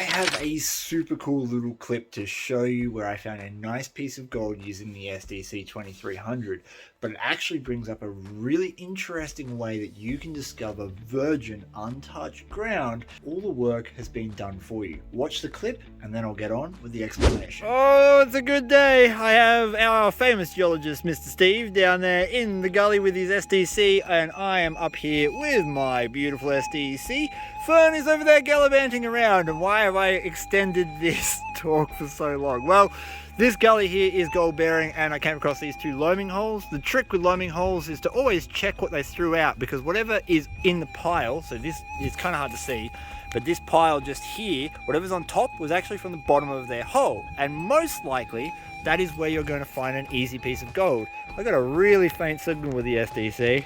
I have a super cool little clip to show you where I found a nice piece of gold using the SDC 2300, but it actually brings up a really interesting way that you can discover virgin, untouched ground. All the work has been done for you. Watch the clip and then I'll get on with the explanation. Oh, it's a good day. I have our famous geologist, Mr. Steve, down there in the gully with his SDC, and I am up here with my beautiful SDC. Fern is over there gallivanting around, and why have I extended this talk for so long? Well, this gully here is gold bearing, and I came across these two loaming holes. The trick with loaming holes is to always check what they threw out, because whatever is in the pile, so this is kind of hard to see, but this pile just here, whatever's on top was actually from the bottom of their hole, and most likely that is where you're going to find an easy piece of gold. I got a really faint signal with the SDC,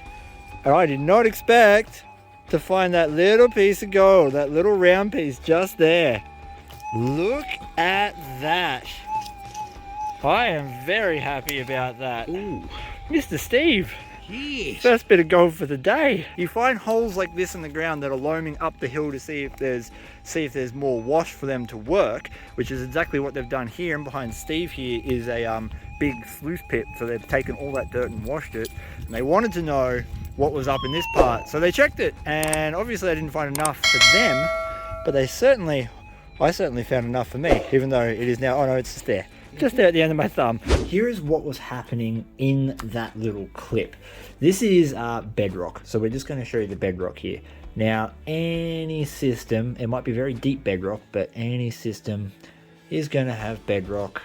and I did not expect to find that little piece of gold, that little round piece just there. Look at that. I am very happy about that. Ooh. Mr. Steve, Yes. first bit of gold for the day. You find holes like this in the ground that are loaming up the hill to see if there's more wash for them to work, which is exactly what they've done here. And behind Steve here is a big sluice pit, so they've taken all that dirt and washed it, and they wanted to know what was up in this part, so they checked it, and obviously I didn't find enough for them, but I certainly found enough for me, even though it is now, oh no, it's just there at the end of my thumb. Here is what was happening in that little clip. This is bedrock, so we're just going to show you the bedrock here. Now, any system, it might be very deep bedrock, but any system is going to have bedrock,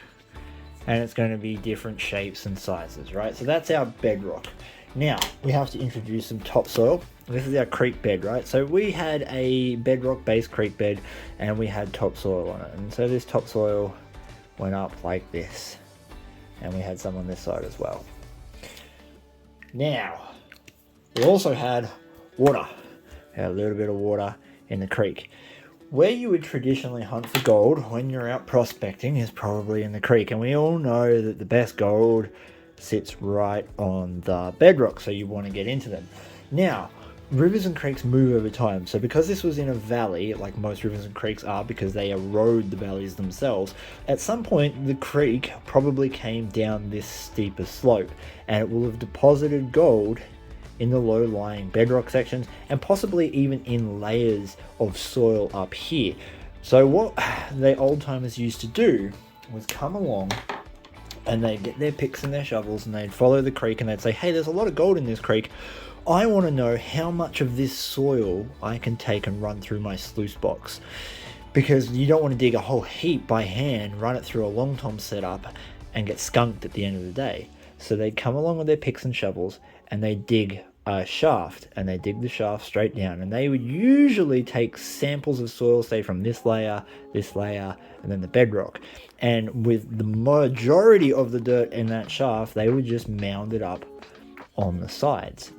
and it's going to be different shapes and sizes, right? So that's our bedrock. Now, we have to introduce some topsoil. This is our creek bed, right? So we had a bedrock-based creek bed, and we had topsoil on it. And so this topsoil went up like this. And we had some on this side as well. Now, we also had water. We had a little bit of water in the creek. Where you would traditionally hunt for gold when you're out prospecting is probably in the creek. And we all know that the best gold sits right on the bedrock, so you want to get into them. Now, rivers and creeks move over time, so because this was in a valley, like most rivers and creeks are, because they erode the valleys themselves, at some point the creek probably came down this steeper slope, and it will have deposited gold in the low-lying bedrock sections, and possibly even in layers of soil up here. So what the old-timers used to do was come along and they'd get their picks and their shovels and they'd follow the creek and they'd say, hey, there's a lot of gold in this creek. I want to know how much of this soil I can take and run through my sluice box. Because you don't want to dig a whole heap by hand, run it through a long tom setup and get skunked at the end of the day. So they'd come along with their picks and shovels and they'd dig a shaft, and they dig the shaft straight down, and they would usually take samples of soil, say from this layer, and then the bedrock, and with the majority of the dirt in that shaft they would just mound it up on the sides.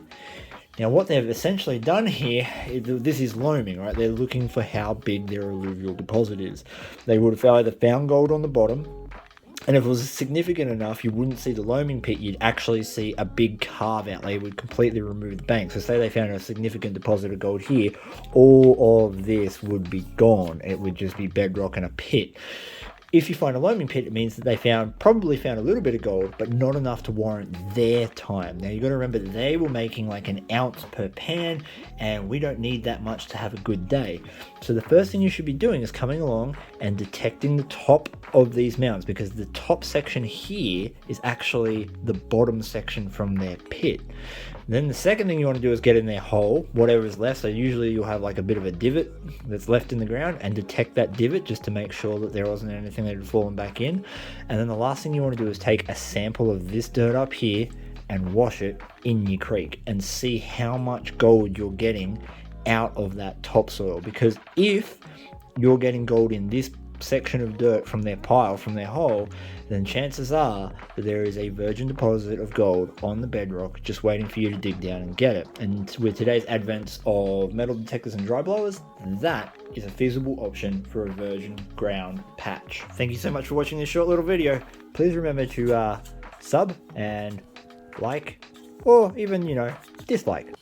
Now what they've essentially done here, this is loaming, right? They're looking for how big their alluvial deposit is. They would have either found gold on the bottom, and if it was significant enough, you wouldn't see the loaming pit, you'd actually see a big carve out. They would completely remove the bank. So say they found a significant deposit of gold here, all of this would be gone. It would just be bedrock and a pit. If you find a loaming pit, it means that they probably found a little bit of gold, but not enough to warrant their time. Now, you've got to remember that they were making like an ounce per pan, and we don't need that much to have a good day. So the first thing you should be doing is coming along and detecting the top of these mounds, because the top section here is actually the bottom section from their pit. Then the second thing you want to do is get in their hole, whatever is left. So usually you'll have like a bit of a divot that's left in the ground, and detect that divot just to make sure that there wasn't anything that had fallen back in. And then the last thing you want to do is take a sample of this dirt up here and wash it in your creek and see how much gold you're getting out of that topsoil. Because if you're getting gold in this section of dirt from their pile, from their hole, then chances are that there is a virgin deposit of gold on the bedrock just waiting for you to dig down and get it. And with today's advent of metal detectors and dry blowers, that is a feasible option for a virgin ground patch. Thank you so much for watching this short little video. Please remember to sub and like, or even, dislike.